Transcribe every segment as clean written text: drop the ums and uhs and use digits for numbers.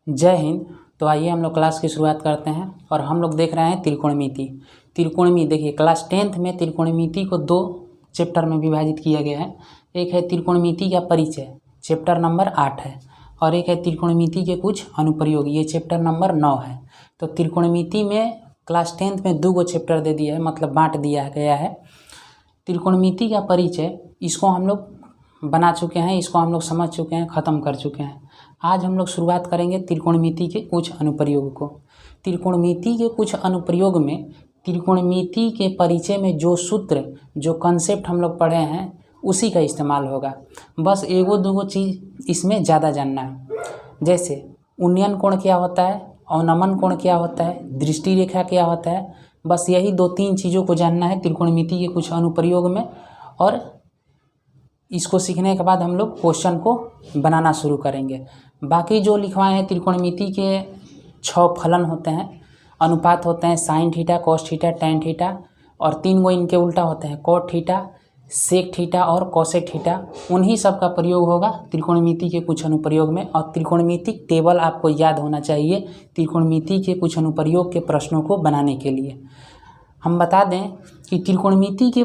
जय हिंद। तो आइए हम लोग क्लास की शुरुआत करते हैं और हम लोग देख रहे हैं त्रिकोणमिति। त्रिकोणमिति देखिए, क्लास 10th में त्रिकोणमिति को 2 चैप्टर में विभाजित किया गया है। एक है त्रिकोणमिति का परिचय, चैप्टर नंबर 8 है, और एक है त्रिकोणमिति के कुछ अनुप्रयोग, ये चैप्टर नंबर 9 है। तो त्रिकोणमिति में क्लास 10th में 2 चैप्टर दे दिया है, मतलब बांट दिया गया है। त्रिकोणमिति का परिचय, इसको हम लोग बना चुके हैं, इसको हम लोग समझ चुके हैं, ख़त्म कर चुके हैं। आज हम लोग शुरुआत करेंगे त्रिकोणमिति के कुछ अनुप्रयोग को। त्रिकोणमिति के कुछ अनुप्रयोग में त्रिकोणमिति के परिचय में जो सूत्र, जो कंसेप्ट हम लोग पढ़े हैं, उसी का इस्तेमाल होगा। बस एगो दूगो चीज़ इसमें ज़्यादा जानना है। जैसे उन्नयन कोण क्या होता है, अवनमन कोण क्या होता है, दृष्टि रेखा क्या होता है, बस यही 2-3 चीज़ों को जानना है त्रिकोणमिति के कुछ अनुप्रयोग में। और इसको सीखने के बाद हम लोग क्वेश्चन को बनाना शुरू करेंगे। बाकी जो लिखवाए हैं, त्रिकोणमिति के 6 फलन होते हैं, अनुपात होते हैं, sine theta, cos theta, tan theta, और 3 गो इनके उल्टा होते हैं, कॉट थीटा, सेक थीटा और कॉसेक थीटा। उन्हीं सब का प्रयोग होगा त्रिकोणमिति के कुछ अनुप्रयोग में। और त्रिकोणमितिक टेबल आपको याद होना चाहिए त्रिकोणमिति के कुछ अनुप्रयोग के प्रश्नों को बनाने के लिए। हम बता दें कि त्रिकोणमिति के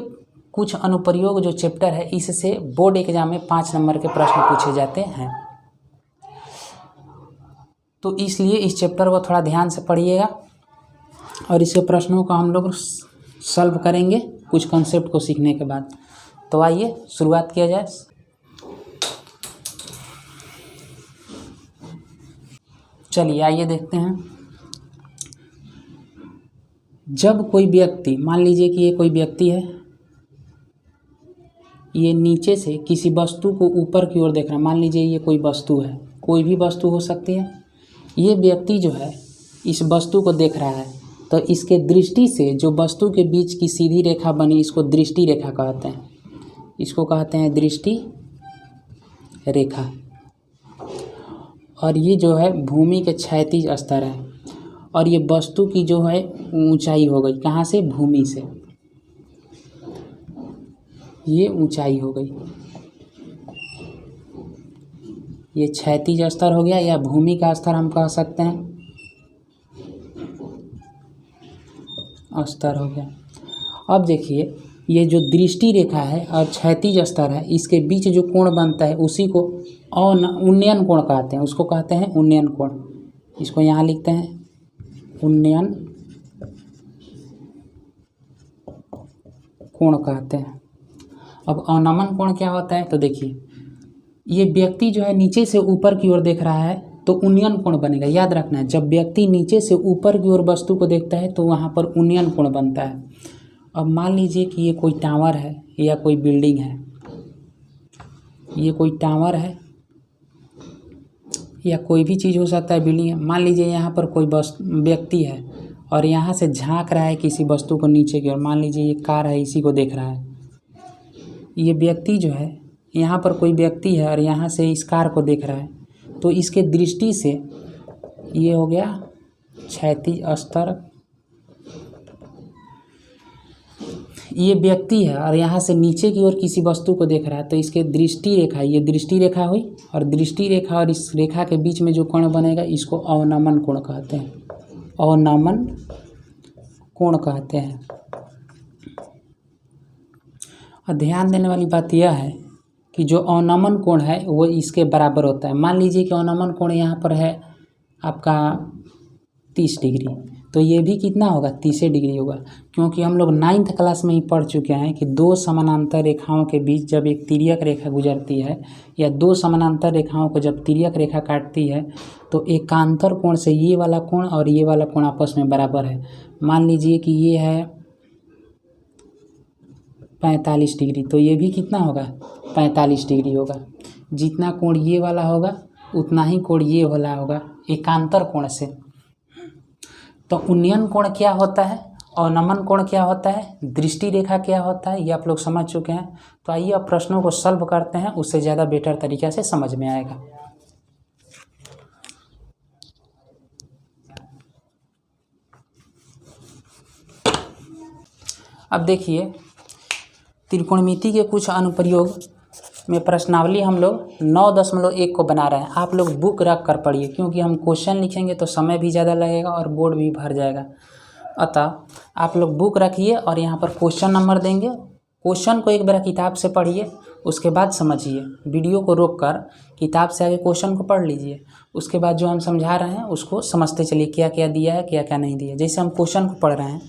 कुछ अनुप्रयोग जो चैप्टर है, इससे बोर्ड एग्जाम में 5 नंबर के प्रश्न पूछे जाते हैं। तो इसलिए इस चैप्टर को थोड़ा ध्यान से पढ़िएगा और इसके प्रश्नों को हम लोग सॉल्व करेंगे कुछ कंसेप्ट को सीखने के बाद। तो आइए शुरुआत किया जाए। चलिए आइए देखते हैं। जब कोई व्यक्ति, मान लीजिए कि ये कोई व्यक्ति है, ये नीचे से किसी वस्तु को ऊपर की ओर देख रहा है। मान लीजिए ये कोई वस्तु है, कोई भी वस्तु हो सकती है। ये व्यक्ति जो है इस वस्तु को देख रहा है, तो इसके दृष्टि से जो वस्तु के बीच की सीधी रेखा बनी, इसको दृष्टि रेखा कहते हैं। इसको कहते हैं दृष्टि रेखा। और ये जो है भूमि के क्षैतिज स्तर है, और ये वस्तु की जो है ऊंचाई हो गई, कहाँ से, भूमि से, ये ऊंचाई हो गई। ये क्षैतिज स्तर हो गया, या भूमि का स्तर हम कह सकते हैं, स्तर हो गया। अब देखिए, ये जो दृष्टि रेखा है और क्षैतिज स्तर है, इसके बीच जो कोण बनता है उसी को उन्नयन कोण कहते हैं। उसको कहते हैं उन्नयन कोण। इसको यहाँ लिखते हैं उन्नयन कोण कहते हैं। अब अवनमन कोण क्या होता है, तो देखिए, ये व्यक्ति जो है नीचे से ऊपर की ओर देख रहा है, तो उन्नयन कोण बनेगा। याद रखना है, जब व्यक्ति नीचे से ऊपर की ओर वस्तु को देखता है तो वहाँ पर उन्नयन कोण बनता है। अब मान लीजिए कि ये कोई टावर है या कोई बिल्डिंग है, ये कोई टावर है या कोई भी चीज़ हो सकता है, बिल्डिंग है। मान लीजिए यहाँ पर कोई व्यक्ति है और यहाँ से झांक रहा है किसी वस्तु को नीचे की ओर। मान लीजिए ये कार है, इसी को देख रहा है। ये व्यक्ति जो है, यहाँ पर कोई व्यक्ति है और यहाँ से इस कार को देख रहा है, तो इसके दृष्टि से ये हो गया क्षैतिज स्तर। ये व्यक्ति है और यहाँ से नीचे की ओर किसी वस्तु को देख रहा है, तो इसके दृष्टि रेखा, ये दृष्टि रेखा हुई, और दृष्टि रेखा और इस रेखा के बीच में जो कोण बनेगा, इसको अवनमन कोण कहते हैं। अवनमन कोण कहते हैं। और ध्यान देने वाली बात यह है कि जो अवनमन कोण है वो इसके बराबर होता है। मान लीजिए कि अवनमन कोण यहाँ पर है आपका 30 डिग्री, तो ये भी कितना होगा, 30 डिग्री होगा। क्योंकि हम लोग 9th क्लास में ही पढ़ चुके हैं कि 2 समानांतर रेखाओं के बीच जब एक तिर्यक रेखा गुजरती है, या 2 समानांतर रेखाओं को जब तिर्यक रेखा काटती है, तो एकांतर कोण से ये वाला कोण और ये वाला कोण आपस में बराबर है। मान लीजिए कि ये है 45 डिग्री, तो ये भी कितना होगा, 45 डिग्री होगा। जितना कोण ये वाला होगा उतना ही कोण ये वाला होगा एकांतर कोण से। तो उन्नयन कोण क्या होता है, अवनमन कोण क्या होता है, दृष्टि रेखा क्या होता है, ये आप लोग समझ चुके हैं। तो आइए अब प्रश्नों को सॉल्व करते हैं, उससे ज़्यादा बेटर तरीके से समझ में आएगा। अब देखिए, त्रिकोणमिति के कुछ अनुप्रयोग में प्रश्नावली हम लोग 9.1 को बना रहे हैं। आप लोग बुक रख कर पढ़िए, क्योंकि हम क्वेश्चन लिखेंगे तो समय भी ज़्यादा लगेगा और बोर्ड भी भर जाएगा। अतः आप लोग बुक रखिए और यहाँ पर क्वेश्चन नंबर देंगे। क्वेश्चन को एक बार किताब से पढ़िए, उसके बाद समझिए। वीडियो को रोककर किताब से आगे क्वेश्चन को पढ़ लीजिए, उसके बाद जो हम समझा रहे हैं उसको समझते चलिए, क्या क्या दिया है क्या क्या नहीं दिया। जैसे हम क्वेश्चन को पढ़ रहे हैं,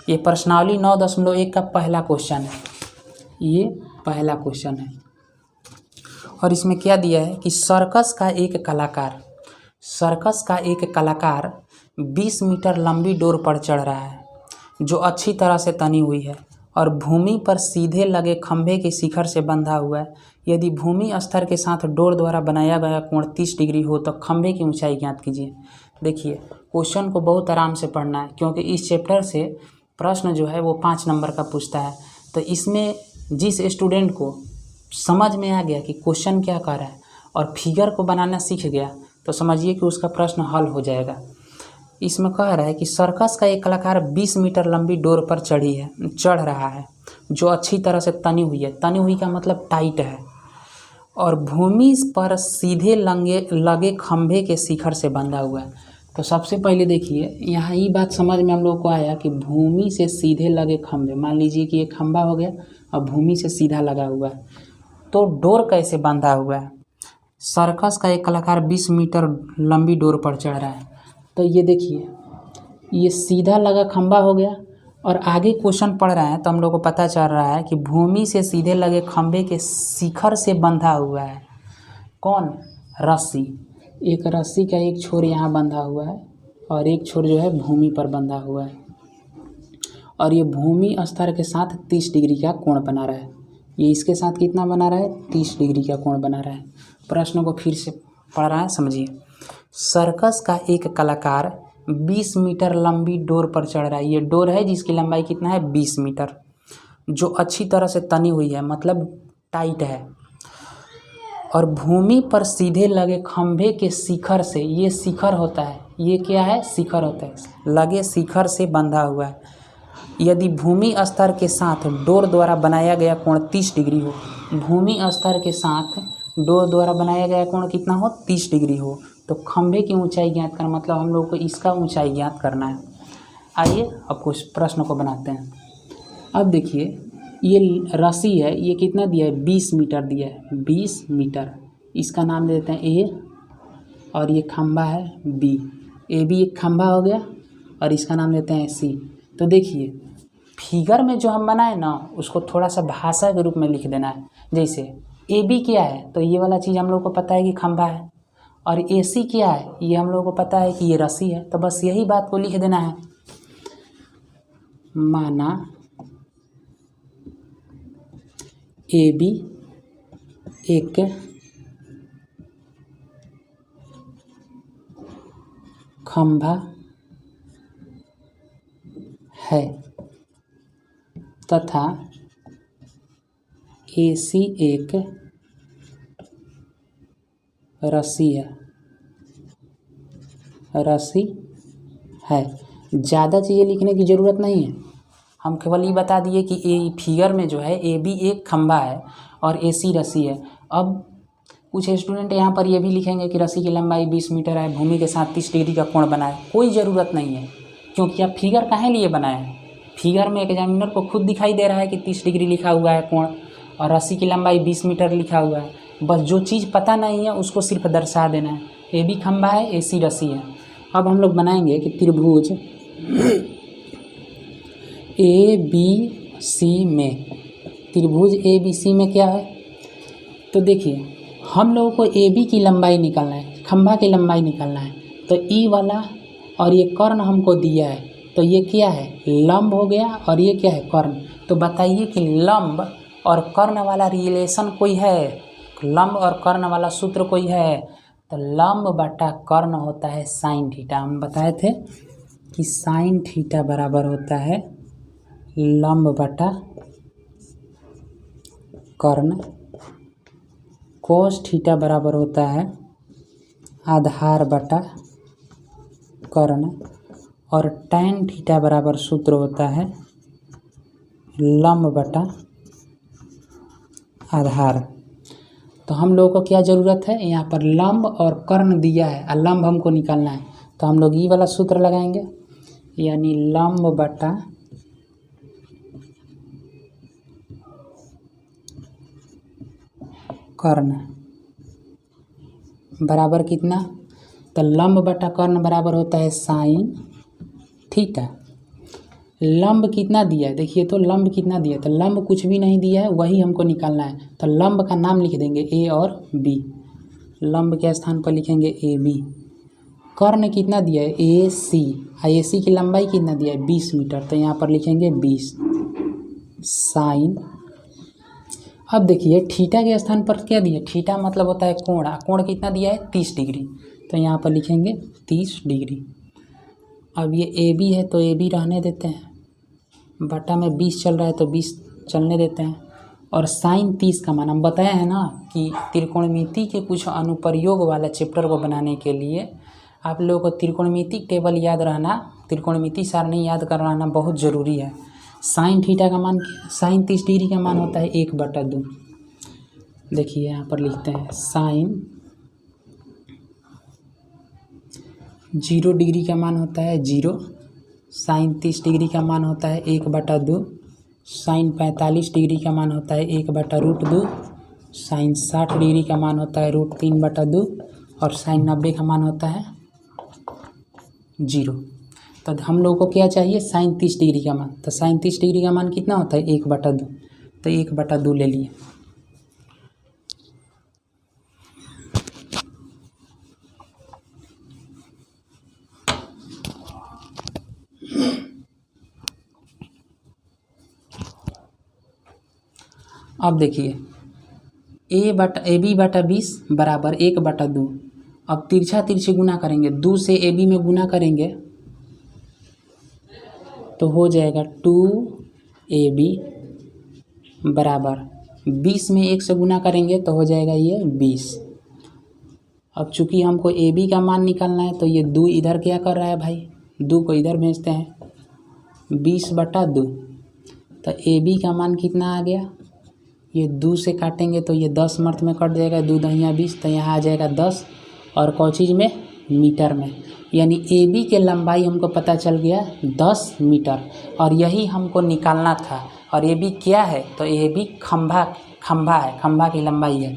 ये प्रश्नावली 9.1 का पहला क्वेश्चन है, ये पहला क्वेश्चन है। और इसमें क्या दिया है कि सर्कस का एक कलाकार 20 मीटर लंबी डोर पर चढ़ रहा है जो अच्छी तरह से तनी हुई है और भूमि पर सीधे लगे खंभे के शिखर से बंधा हुआ है। यदि भूमि स्तर के साथ डोर द्वारा बनाया गया कोण 30 डिग्री हो तो खंभे की ऊंचाई ज्ञात कीजिए। देखिए, क्वेश्चन को बहुत आराम से पढ़ना है, क्योंकि इस चैप्टर से प्रश्न जो है वो 5 नंबर का पूछता है। तो इसमें जिस स्टूडेंट को समझ में आ गया कि क्वेश्चन क्या कर रहा है और फिगर को बनाना सीख गया, तो समझिए कि उसका प्रश्न हल हो जाएगा। इसमें कह रहा है कि सर्कस का एक कलाकार 20 मीटर लंबी डोर पर चढ़ रहा है जो अच्छी तरह से तनी हुई है। तनी हुई का मतलब टाइट है, और भूमि पर सीधे लगे खंभे के शिखर से बंधा हुआ है। तो सबसे पहले देखिए, यहाँ ये बात समझ में हम लोग को आया कि भूमि से सीधे लगे खंभे, मान लीजिए कि एक खंभा हो गया और भूमि से सीधा लगा हुआ है, तो डोर कैसे बंधा हुआ है। सर्कस का एक कलाकार 20 मीटर लंबी डोर पर चढ़ रहा है, तो ये देखिए, ये सीधा लगा खंभा हो गया। और आगे क्वेश्चन पढ़ रहे हैं तो हम लोग को पता चल रहा है कि भूमि से सीधे लगे खंभे के शिखर से बंधा हुआ है कौन, रस्सी। एक रस्सी का एक छोर यहाँ बंधा हुआ है और एक छोर जो है भूमि पर बंधा हुआ है, और ये भूमि स्तर के साथ 30 डिग्री का कोण बना रहा है। ये इसके साथ कितना बना रहा है, 30 डिग्री का कोण बना रहा है। प्रश्न को फिर से पढ़ रहा है, समझिए। सर्कस का एक कलाकार 20 मीटर लंबी डोर पर चढ़ रहा है। ये डोर है जिसकी लंबाई कितना है, 20 मीटर, जो अच्छी तरह से तनी हुई है, मतलब टाइट है, और भूमि पर सीधे लगे खंभे के शिखर से, ये शिखर होता है, ये क्या है, शिखर होता है, लगे शिखर से बंधा हुआ है। यदि भूमि स्तर के साथ डोर द्वारा बनाया गया कोण 30 डिग्री हो, भूमि स्तर के साथ डोर द्वारा बनाया गया कोण कितना हो, 30 डिग्री हो, तो खंभे की ऊंचाई ज्ञात करना, मतलब हम लोग को इसका ऊंचाई ज्ञात करना है। आइए अब कुछ प्रश्न को बनाते हैं। अब देखिए, ये रस्सी है, ये कितना दिया है, 20 मीटर दिया है, 20 मीटर। इसका नाम दे देते हैं ए, और ये खंभा है बी। ए बी एक खंभा हो गया, और इसका नाम देते हैं सी। तो देखिए, फिगर में जो हम बनाए ना, उसको थोड़ा सा भाषा के रूप में लिख देना है। जैसे ए बी क्या है, तो ये वाला चीज़ हम लोग को पता है कि खंभा है, और ए सी क्या है, ये हम लोग को पता है कि ये रस्सी है। तो बस यही बात को लिख देना है। माना ए बी एक खंभा है तथा ए सी एक रस्सी है। ज़्यादा चीज़ें लिखने की ज़रूरत नहीं है, हम केवल ये बता दिए कि ए फिगर में जो है ए बी एक खंभा है और ए सी रस्सी है। अब कुछ स्टूडेंट यहाँ पर ये भी लिखेंगे कि रस्सी की लंबाई 20 मीटर है, भूमि के साथ 30 डिग्री का कोण बनाए। कोई ज़रूरत नहीं है, क्योंकि आप फिगर काहे लिए बनाए हैं। फिगर में एग्जामिनर को खुद दिखाई दे रहा है कि 30 डिग्री लिखा हुआ है कोण, और रस्सी की लंबाई 20 मीटर लिखा हुआ है। बस जो चीज़ पता नहीं है उसको सिर्फ दर्शा देना है। ए बी खंभा है, ए सी रस्सी है। अब हम लोग बनाएंगे कि त्रिभुज ए बी सी में, त्रिभुज ए बी सी में क्या है, तो देखिए, हम लोगों को ए बी की लंबाई निकालना है, खंभा की लंबाई निकालना है। तो ई वाला और ये कर्ण हमको दिया है, तो ये क्या है, लंब हो गया, और ये क्या है, कर्ण। तो बताइए कि लंब और कर्ण वाला रिलेशन कोई है, लंब और कर्ण वाला सूत्र कोई है, तो लंब बटा कर्ण होता है साइन थीटा। हम बताए थे कि साइन थीटा बराबर होता है लंब बटा कर्ण, कोस थीटा बराबर होता है आधार बटा कर्ण, और टैन थीटा बराबर सूत्र होता है लंब बटा आधार। तो हम लोगों को क्या ज़रूरत है, यहाँ पर लंब और कर्ण दिया है और लंब हमको निकालना है। तो हम लोग ये वाला सूत्र लगाएंगे, यानी लंब बटा कर्ण बराबर कितना, तो लंब बटा कर्ण बराबर होता है साइन थीटा। लंब कितना दिया है, देखिए तो लंब कितना दिया है, तो लंब कुछ भी नहीं दिया है, वही हमको निकालना है। तो लंब का नाम लिख देंगे ए और बी, लंब के स्थान पर लिखेंगे ए बी। कर्ण कितना दिया है, ए सी, ए सी की लंबाई कितना दिया है 20 मीटर, तो यहाँ पर लिखेंगे 20 साइन। अब देखिए थीटा के स्थान पर क्या दिया, थीटा मतलब होता है कोण, कोण कितना दिया है 30 डिग्री, तो यहाँ पर लिखेंगे 30 डिग्री। अब ये ए बी है तो ए बी रहने देते हैं, बटा में 20 चल रहा है तो 20 चलने देते हैं। और साइन 30 का मान हम बताए हैं ना कि त्रिकोणमिति के कुछ अनुप्रयोग वाला चैप्टर को बनाने के लिए आप लोगों को त्रिकोणमिति टेबल याद रहना, त्रिकोणमिति सारणी याद करवाना बहुत ज़रूरी है। साइन थीटा का मान, साइन 30 डिग्री का मान होता है 1/2। देखिए यहाँ पर लिखते हैं साइन 0 डिग्री का मान होता है 0, साइन 30 डिग्री का मान होता है 1/2, साइन 45 डिग्री का मान होता है 1/√2, साइन 60 डिग्री का मान होता है √3/2 और साइन 90 का मान होता है 0। तो हम लोगों को क्या चाहिए, साइन 30 डिग्री का मान, तो साइन 30 डिग्री का मान कितना होता है 1/2, तो 1/2 ले लिए। अब देखिए ए बी बटा 20 बराबर 1/2। अब तिरछा तिरछी गुना करेंगे, 2 से ए बी में गुना करेंगे तो हो जाएगा 2AB बराबर 20 में 1 से गुना करेंगे तो हो जाएगा ये 20। अब चूंकि हमको AB का मान निकालना है तो ये 2 इधर क्या कर रहा है भाई, 2 को इधर भेजते हैं, 20/2। तो AB का मान कितना आ गया, ये 2 से काटेंगे तो ये 10 मर्थ में कट जाएगा, 2 दहिया 20, तो यहाँ आ जाएगा 10 और कौन चीज़ में, मीटर में। यानी ए बी के लंबाई हमको पता चल गया 10 मीटर और यही हमको निकालना था। और ए बी क्या है, तो ए बी खंभा है, खंभा की लंबाई है।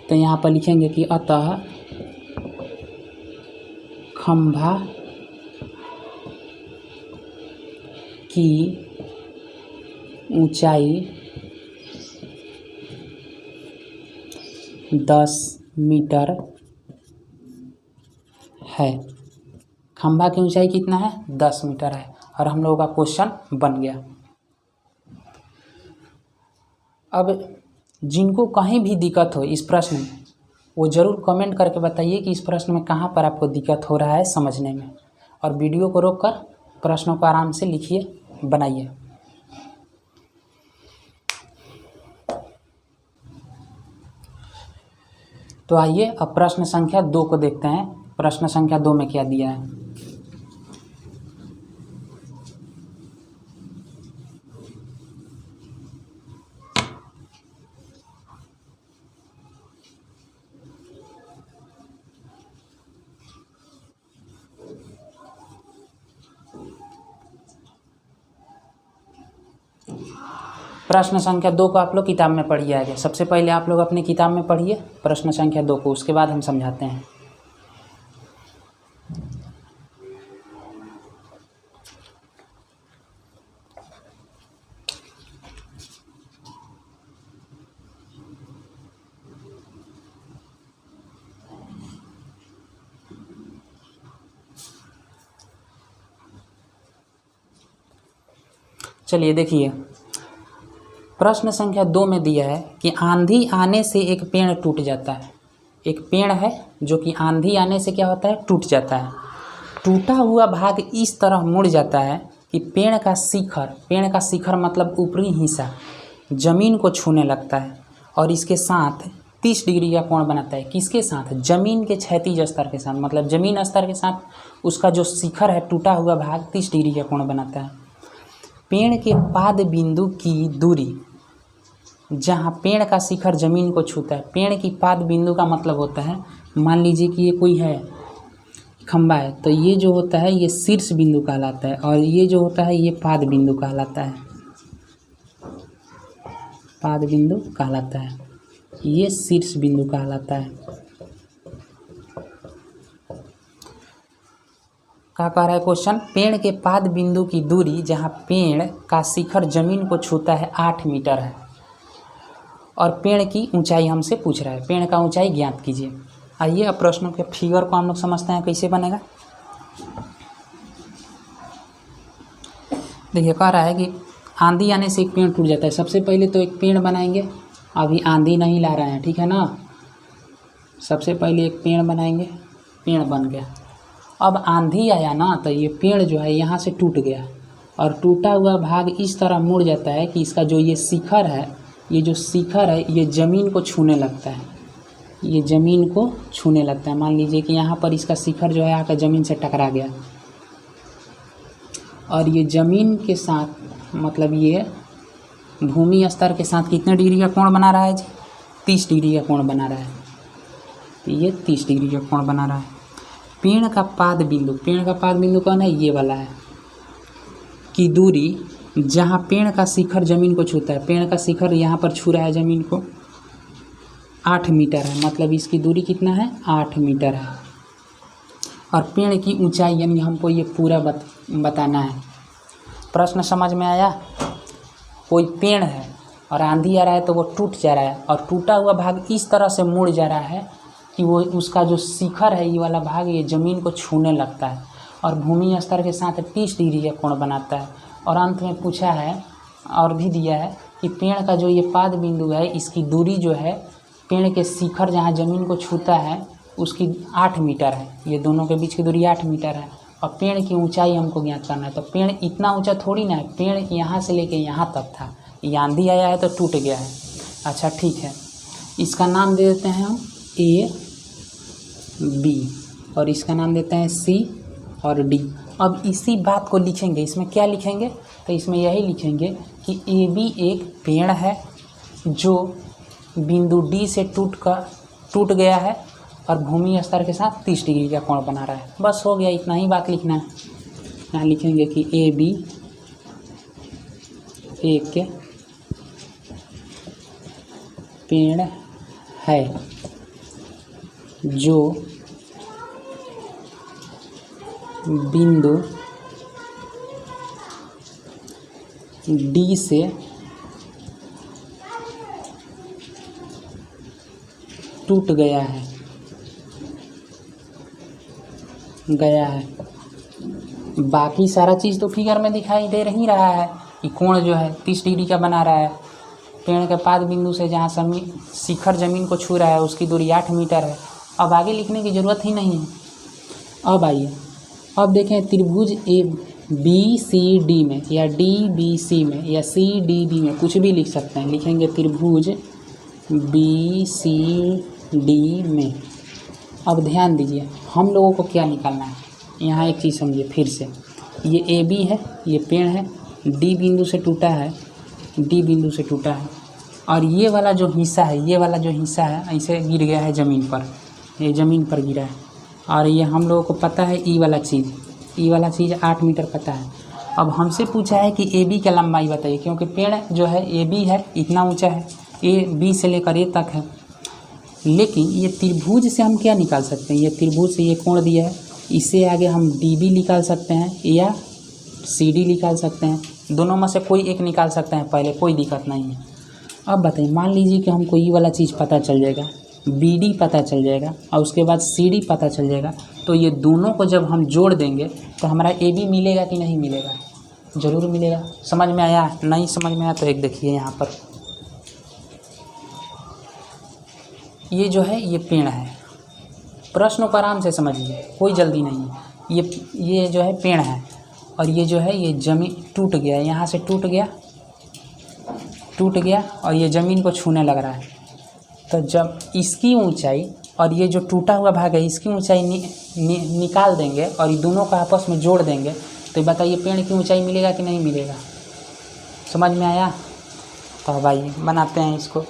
तो यहाँ पर लिखेंगे कि अतः खंभा की ऊंचाई 10 मीटर है। खंभा की ऊंचाई कितना है, 10 मीटर है और हम लोगों का क्वेश्चन बन गया। अब जिनको कहीं भी दिक्कत हो इस प्रश्न में, वो ज़रूर कमेंट करके बताइए कि इस प्रश्न में कहाँ पर आपको दिक्कत हो रहा है समझने में, और वीडियो को रोककर प्रश्नों को आराम से लिखिए, बनाइए। तो आइए अब प्रश्न संख्या 2 को देखते हैं। प्रश्न संख्या 2 में क्या दिया है। प्रश्न संख्या 2 को आप लोग किताब में पढ़िए आगे। सबसे पहले आप लोग अपनी किताब में पढ़िए प्रश्न संख्या 2 को, उसके बाद हम समझाते हैं। चलिए देखिए, प्रश्न संख्या 2 में दिया है कि आंधी आने से एक पेड़ टूट जाता है। एक पेड़ है जो कि आंधी आने से क्या होता है, टूट जाता है। टूटा हुआ भाग इस तरह मुड़ जाता है कि पेड़ का शिखर मतलब ऊपरी हिस्सा जमीन को छूने लगता है और इसके साथ 30 डिग्री का कोण बनाता है। किसके साथ, जमीन के क्षैतिज स्तर के साथ, मतलब जमीन स्तर के साथ उसका जो शिखर है टूटा हुआ भाग 30 डिग्री का कोण बनाता है। पेड़ के पाद बिंदु की दूरी जहाँ पेड़ का शिखर जमीन को छूता है। पेड़ की पाद बिंदु का मतलब होता है, मान लीजिए कि ये कोई है खंबा है, तो ये जो होता है ये शीर्ष बिंदु कहलाता है, और ये जो होता है ये पाद बिंदु कहलाता है, पाद बिंदु कहलाता है, ये शीर्ष बिंदु कहलाता है। क्या कह रहा है क्वेश्चन, पेड़ के पाद बिंदु की दूरी जहाँ पेड़ का शिखर जमीन को छूता है 8 मीटर है, और पेड़ की ऊंचाई हमसे पूछ रहा है, पेड़ का ऊंचाई ज्ञात कीजिए। आइए अब प्रश्नों के फिगर को हम लोग समझते हैं कैसे बनेगा। देखिए कह रहा है कि आंधी आने से एक पेड़ टूट जाता है। सबसे पहले तो एक पेड़ बनाएंगे, अभी आंधी नहीं ला रहे हैं, ठीक है ना। सबसे पहले एक पेड़ बनाएंगे, पेड़ बन गया। अब आंधी आया ना, तो ये पेड़ जो है यहाँ से टूट गया, और टूटा हुआ भाग इस तरह मुड़ जाता है कि इसका जो ये शिखर है, ये जो शिखर है ये ज़मीन को छूने लगता है, ये ज़मीन को छूने लगता है। मान लीजिए कि यहाँ पर इसका शिखर जो है आकर ज़मीन से टकरा गया, और ये ज़मीन के साथ मतलब ये भूमि स्तर के साथ कितने डिग्री का कोण बना रहा है जी, 30 डिग्री का कोण बना रहा है। तो ये 30 डिग्री का कोण बना रहा है। पेड़ का पाद बिंदु, पेड़ का पाद बिंदु कौन है, ये वाला है, की दूरी जहाँ पेड़ का शिखर जमीन को छूता है, पेड़ का शिखर यहाँ पर छू रहा है ज़मीन को, 8 मीटर है, मतलब इसकी दूरी कितना है, 8 मीटर है। और पेड़ की ऊंचाई यानी हमको ये पूरा बताना है। प्रश्न समझ में आया। कोई पेड़ है और आंधी आ रहा है तो वो टूट जा रहा है, और टूटा हुआ भाग इस तरह से मुड़ जा रहा है कि वो उसका जो शिखर है ये वाला भाग ये ज़मीन को छूने लगता है, और भूमि स्तर के साथ 30 डिग्री का कोण बनाता है। और अंत में पूछा है और भी दिया है कि पेड़ का जो ये पाद बिंदु है इसकी दूरी जो है पेड़ के शिखर जहाँ ज़मीन को छूता है उसकी 8 मीटर है, ये दोनों के बीच की दूरी 8 मीटर है। और पेड़ की ऊंचाई हमको ज्ञात करना है। तो पेड़ इतना ऊंचा थोड़ी ना है, पेड़ यहाँ से लेके यहाँ तक था, ये आंधी आया है तो टूट गया है। अच्छा ठीक है, इसका नाम दे देते हैं हम A B, और इसका नाम देते हैं C और D। अब इसी बात को लिखेंगे, इसमें क्या लिखेंगे, तो इसमें यही लिखेंगे कि AB एक पेड़ है जो बिंदु D से टूट गया है और भूमि स्तर के साथ 30 डिग्री का कोण बना रहा है। बस हो गया, इतना ही बात लिखना है। यहाँ लिखेंगे कि AB एक पेड़ है जो बिंदु D से टूट गया है बाकी सारा चीज़ तो फिगर में दिखाई दे ही रहा है कि कोण जो है 30 डिग्री का बना रहा है। पेड़ के पाद बिंदु से जहाँ शिखर जमीन को छू रहा है उसकी दूरी 8 मीटर है। अब आगे लिखने की ज़रूरत ही नहीं है। अब आइए, अब देखें त्रिभुज ABCD में या DBC में या CDD में कुछ भी लिख सकते हैं। लिखेंगे त्रिभुज BCD में। अब ध्यान दीजिए, हम लोगों को क्या निकालना है। यहाँ एक चीज़ समझिए फिर से, ये AB है, ये पेड़ है, D बिंदु से टूटा है, D बिंदु से टूटा है, और ये वाला जो हिस्सा है ऐसे गिर गया है ज़मीन पर, ये ज़मीन पर गिरा है। और ये हम लोगों को पता है ई वाला चीज़ 8 मीटर पता है। अब हमसे पूछा है कि AB की लंबाई बताइए, क्योंकि पेड़ जो है AB है, इतना ऊँचा है, B से लेकर A तक है। लेकिन ये त्रिभुज से हम क्या निकाल सकते हैं, ये त्रिभुज से ये कोण दिया है, इससे आगे हम DB निकाल सकते हैं या CD निकाल सकते हैं। दोनों में से कोई एक निकाल सकते हैं पहले, कोई दिक्कत नहीं है। अब बताइए, मान लीजिए कि हमको ये वाला चीज़ पता चल जाएगा, BD पता चल जाएगा और उसके बाद CD पता चल जाएगा, तो ये दोनों को जब हम जोड़ देंगे तो हमारा AB मिलेगा कि नहीं मिलेगा, ज़रूर मिलेगा। समझ में आया? नहीं समझ में आया तो एक देखिए यहाँ पर, ये जो है ये पेड़ है। प्रश्नों को आराम से समझिए, कोई जल्दी नहीं है। ये जो है पेड़ है और ये जो है ये ज़मीन टूट गया, यहाँ से टूट गया और ये ज़मीन को छूने लग रहा है। तो जब इसकी ऊंचाई और ये जो टूटा हुआ भाग है इसकी ऊंचाई निकाल देंगे और ये दोनों को आपस में जोड़ देंगे, तो बताइए पेड़ की ऊंचाई मिलेगा कि नहीं मिलेगा। समझ में आया? तो अब आइए बनाते हैं इसको।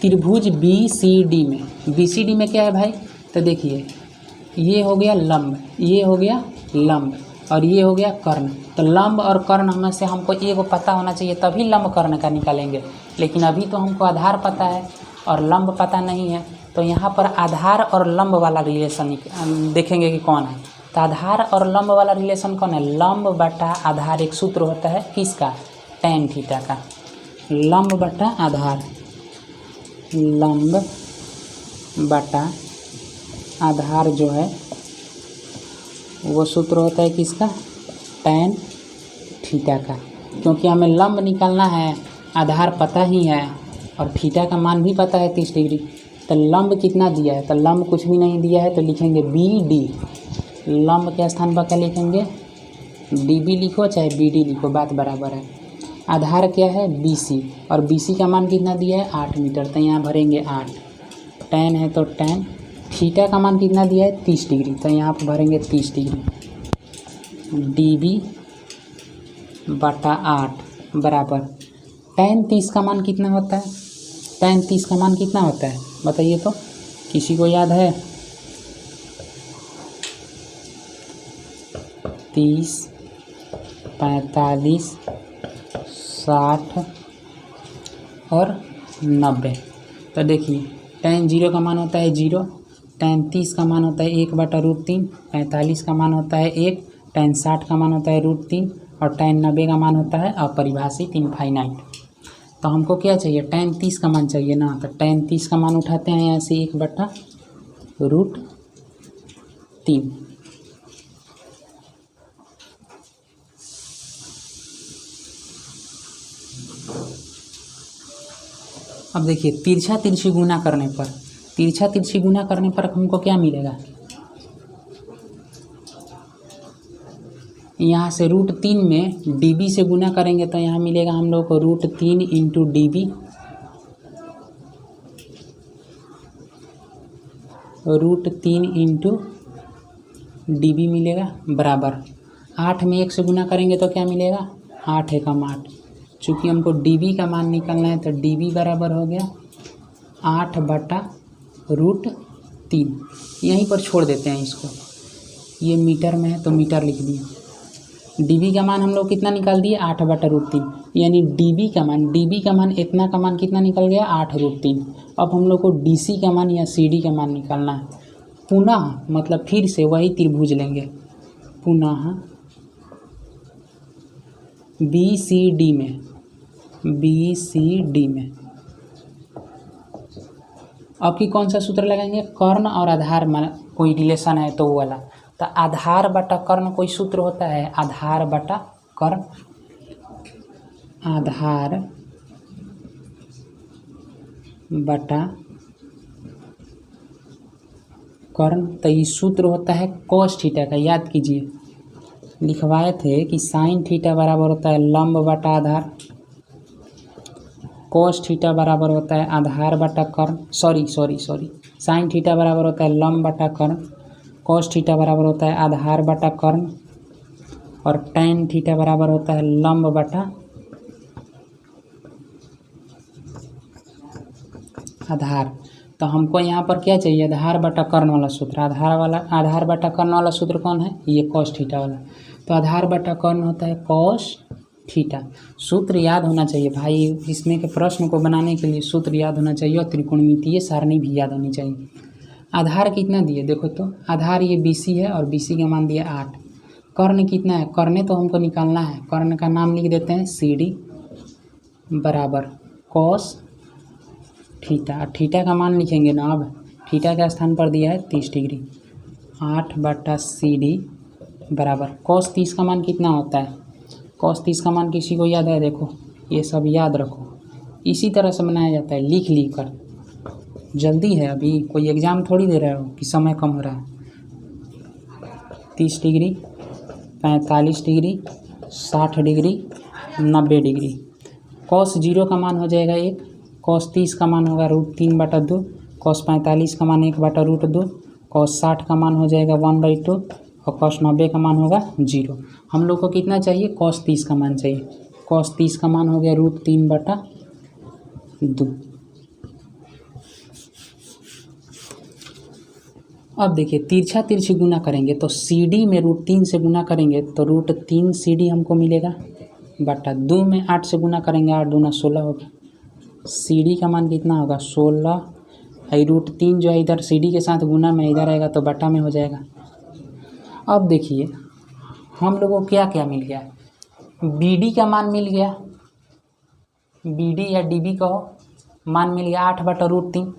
त्रिभुज BCD में, BCD में क्या है भाई, तो देखिए ये हो गया लंब, ये हो गया लंब और ये हो गया कर्ण। तो लंब और कर्ण में से हमको एक पता होना चाहिए, तभी लंब कर्ण का निकालेंगे। लेकिन अभी तो हमको आधार पता है और लंब पता नहीं है, तो यहाँ पर आधार और लंब वाला रिलेशन देखेंगे कि कौन है। तो आधार और लंब वाला रिलेशन कौन है, लंब बटा आधार। एक सूत्र होता है किसका, tan थीटा का। लंब बटा आधार, लंब बटा आधार जो है वो सूत्र होता है किसका, tan थीटा का। क्योंकि हमें लंब निकालना है, आधार पता ही है और थीटा का मान भी पता है 30 डिग्री। तो लंब कितना दिया है, तो लंब कुछ भी नहीं दिया है, तो लिखेंगे BD। लंब के स्थान पर क्या लिखेंगे, DB लिखो चाहे BD लिखो, बात बराबर है। आधार क्या है BC और BC का मान कितना दिया है 8 मीटर, तो यहाँ भरेंगे 8। tan है तो tan, थीटा का मान कितना दिया है 30 डिग्री, तो यहाँ पर भरेंगे 30 डिग्री। DB बटा 8 बराबर tan 30 का मान कितना होता है, tan 30 का मान कितना होता है बताइए तो, किसी को याद है। 30, 45, 60 और 90। तो देखिए tan 0 का मान होता है 0, tan 30 का मान होता है 1/√3, 45 का मान होता है 1, tan 60 का मान होता है √3 और tan 90 का मान होता है अपरिभाषित इनफाइनाइट। तो हमको क्या चाहिए, tan 30 का मान चाहिए ना, तो tan 30 का मान उठाते हैं यहाँ से 1/√3। अब देखिए तिरछा तिरछी गुना करने पर, तिरछा तिरछी गुना करने पर हमको क्या मिलेगा, यहाँ से √3 में DB से गुना करेंगे तो यहाँ मिलेगा हम लोग को √3 इंटू DB, √3 इंटू DB मिलेगा बराबर 8 में 1 से गुना करेंगे तो क्या मिलेगा, 8 एकम 8। चूँकि हमको DB का मान निकालना है तो DB बराबर हो गया 8/√3। यहीं पर छोड़ देते हैं इसको, ये मीटर में है तो मीटर लिख दिया। DB का मान हम लोग कितना निकाल दिए 8/√3, यानी DB का मान इतना का मान कितना निकल गया 8√3। अब हम लोग को DC का मान या CD का मान निकालना है। पुनः मतलब फिर से वही त्रिभुज लेंगे, पुनः BCD में अब की कौन सा सूत्र लगाएंगे, कर्ण और आधार में कोई रिलेशन है तो वो वाला। तो आधार बटा कर्ण कोई सूत्र होता है, आधार बटा कर्ण, आधार बटा कर्ण। तो ये सूत्र होता है cos थीटा का, याद कीजिए लिखवाए थे कि sin थीटा बराबर होता है लंब बटा आधार, cos थीटा बराबर होता है आधार बटा कर्ण, सॉरी sin थीटा बराबर होता है लंब बटा कर्ण, cos थीटा बराबर होता है आधार बटा कर्ण और tan थीटा बराबर होता है लंब बटा आधार। तो हमको यहाँ पर क्या चाहिए, आधार बटा कर्ण वाला सूत्र। आधार बटा कर्ण वाला सूत्र कौन है, ये cos थीटा वाला। तो आधार बटा कर्ण होता है cos थीटा। सूत्र याद होना चाहिए भाई, इसमें के प्रश्न को बनाने के लिए सूत्र याद होना चाहिए और त्रिकोणमितीय सारणी भी याद होनी चाहिए। आधार कितना दिए देखो तो, आधार ये BC है और BC का मान दिया 8। कर्ण कितना है, कर्ण तो हमको निकालना है, कर्ण का नाम लिख देते हैं CD बराबर cos थीटा। थीटा का मान लिखेंगे ना, अब थीटा के स्थान पर दिया है 30 डिग्री। 8/CD बराबर cos 30 का मान कितना होता है, cos 30 का मान किसी को याद है, देखो ये सब याद रखो, इसी तरह से बनाया जाता है लिख कर। जल्दी है, अभी कोई एग्ज़ाम थोड़ी दे रहे हो कि समय कम हो रहा है। 30 degree, 45 degree, 60 degree, 90 degree. cos 0 का मान हो जाएगा 1, cos 30 का मान होगा √3/2, cos 45 का मान 1/√2, cos 60 का मान हो जाएगा 1/2 और cos 90 का मान होगा 0। हम लोग को कितना चाहिए, cos 30 का मान चाहिए। cos 30 का मान हो गया √3/2। अब देखिए तिरछा तिरछी गुना करेंगे तो CD में √3 से गुना करेंगे तो √3 CD हमको मिलेगा बटा 2 में 8 से गुना करेंगे, 8 दूना 16 होगा। CD का मान कितना होगा 16। √3 जो है इधर CD के साथ गुना में इधर आएगा तो बटा में हो जाएगा। अब देखिए हम लोगों को क्या क्या मिल गया, BD का मान मिल गया, BD या DB का मान मिल गया 8/√3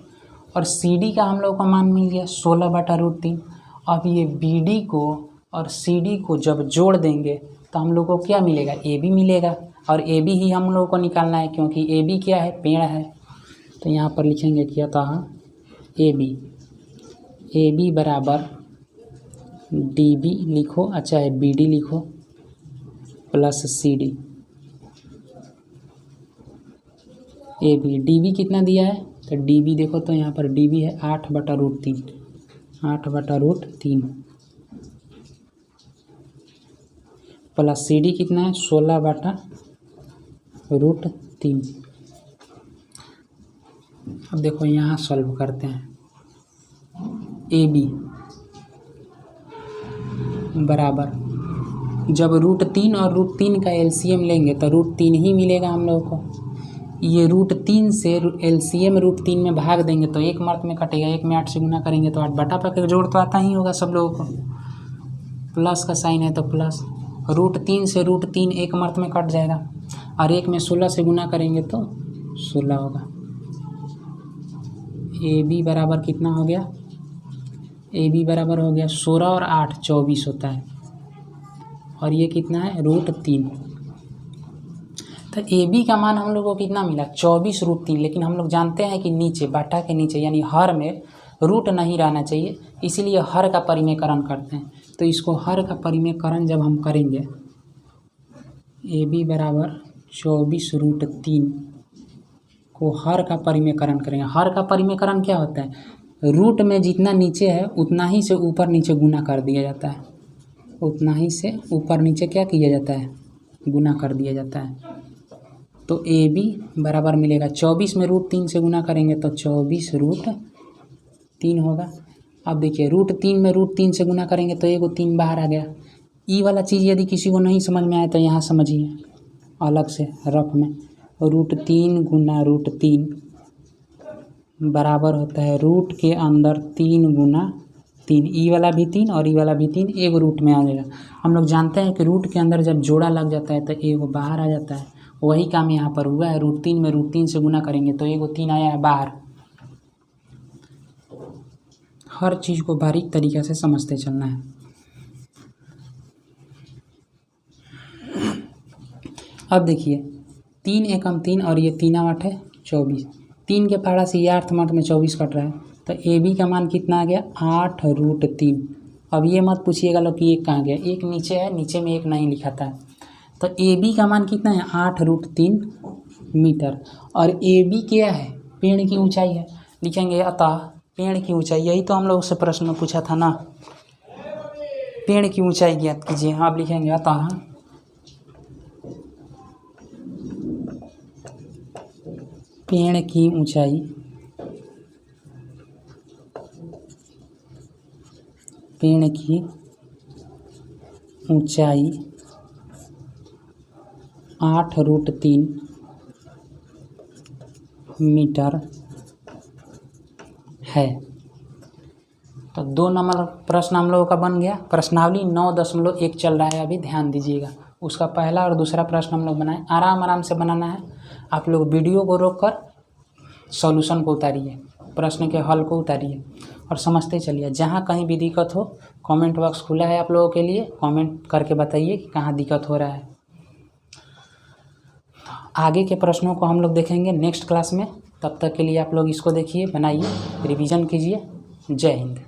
और CD का हम लोग का मान मिल गया 16/√3। अब ये BD को और CD को जब जोड़ देंगे तो हम लोग को क्या मिलेगा, AB मिलेगा। और AB ही हम लोग को निकालना है क्योंकि AB क्या है, पेड़ है। तो यहाँ पर लिखेंगे क्या था AB बराबर DB लिखो, अच्छा है BD लिखो प्लस CD। AB DB कितना दिया है तो DB देखो तो यहाँ पर DB है 8/√3, 8/√3 प्लस CD कितना है 16/√3। अब देखो यहाँ सॉल्व करते हैं। AB बराबर जब √3 और √3 का LCM लेंगे तो √3 ही मिलेगा हम लोग को। ये √3 से LCM √3 में भाग देंगे तो एक मर्त में कटेगा, एक में 8 से गुना करेंगे तो 8/, जोड़ तो आता ही होगा सब लोगों को। प्लस का साइन है तो प्लस, √3 से √3 एक मर्त में कट जाएगा और एक में 16 से गुना करेंगे तो 16 होगा। AB बराबर कितना हो गया, AB बराबर हो गया 16 और 8 24 होता है और ये कितना है √3। तो AB का मान हम लोग को कितना मिला 24/3। लेकिन हम लोग जानते हैं कि नीचे बाटा के नीचे यानी हर में रूट नहीं रहना चाहिए, इसीलिए हर का परिमेयकरण करते हैं। तो इसको हर का परिमेयकरण जब हम करेंगे AB बराबर 24/3 को हर का परिमेयकरण करेंगे। हर का परिमेयकरण क्या होता है, रूट में जितना नीचे है उतना ही से ऊपर नीचे गुना कर दिया जाता है, उतना ही से ऊपर नीचे क्या किया जाता है, गुना कर दिया जाता है। तो AB बराबर मिलेगा 24 में √3 से गुना करेंगे तो 24/3 होगा। अब देखिए √3 में √3 से गुना करेंगे तो एगो 3 बाहर आ गया। ई वाला चीज़ यदि किसी को नहीं समझ में आए तो यहाँ समझिए अलग से रफ में। √3 गुना √3 बराबर होता है रूट के अंदर 3 गुना 3। ई वाला भी 3 और ई वाला भी 3 एक रूट में आ जाएगा। हम लोग जानते हैं कि रूट के अंदर जब जोड़ा लग जाता है तो एगो बाहर आ जाता है, वही काम यहाँ पर हुआ है। √3 में √3 से गुना करेंगे तो एगो 3 आया है बाहर। हर चीज़ को बारीक तरीक़े से समझते चलना है। अब देखिए 3 एकम 3 और ये 3 8 है 24, 3 के पहाड़ा से ये 8 मत में 24 कट रहा है तो AB का मान कितना आ गया 8√3। अब ये मत पूछिएगा लोग कि एक कहाँ गया, एक नीचे है, नीचे में एक नहीं लिखा था। तो AB का मान कितना है 8√3 मीटर और AB क्या है, पेड़ की ऊंचाई है। लिखेंगे अतः पेड़ की ऊंचाई, यही तो हम लोग से प्रश्न में पूछा था ना, पेड़ की ऊंचाई ज्ञात कीजिए। आप लिखेंगे अतः पेड़ की ऊंचाई पेड़ की ऊंचाई 8√3 मीटर है। तो 2 नंबर प्रश्न हम लोगों का बन गया। प्रश्नावली 9.1 चल रहा है अभी, ध्यान दीजिएगा। उसका पहला और दूसरा प्रश्न हम लोग बनाए, आराम आराम से बनाना है। आप लोग वीडियो को रोककर सॉल्यूशन को उतारिए, प्रश्न के हल को उतारिए और समझते चलिए। जहाँ कहीं भी दिक्कत हो कमेंट बॉक्स खुला है आप लोगों के लिए, कमेंट करके बताइए कि कहाँ दिक्कत हो रहा है। आगे के प्रश्नों को हम लोग देखेंगे नेक्स्ट क्लास में। तब तक के लिए आप लोग इसको देखिए, बनाइए, रिवीजन कीजिए। जय हिंद।